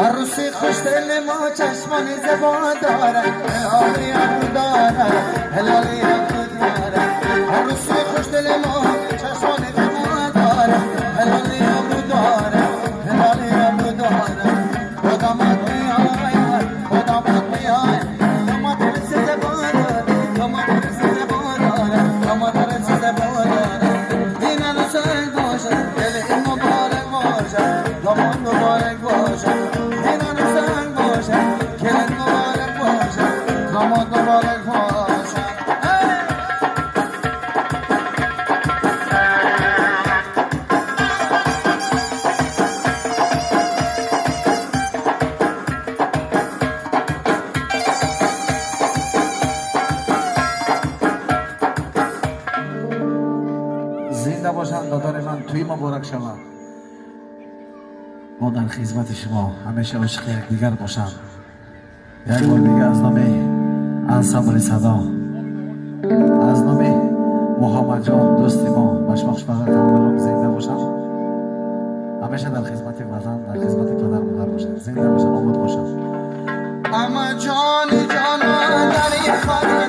عروسی خوش دل ما چشمان زبا داره هلالی هم داره هلالی هم داره عروسی خوش دل ما چشمان زبا داره هلالی هم داره هلالی هم داره خدامت میای خدامت میای داماد رسی زبا داره داماد رسی زبا داره داماد رسی زبا داره این عروسک باشه دل این مبارک باشه داماد مبارک باشه زنده باشن دادار من توی مبارک شما ما در خدمت شما همیشه عاشق یکدیگر باشم یک بار دیگه از نام انسامبل صدا از نام محمد جان دوست ما باشبخش فقط تمام زنده باشم همیشه در خدمت وطن در خدمت پدر مادر باشم زنده باشم آباد باشم اما جان جان در خانه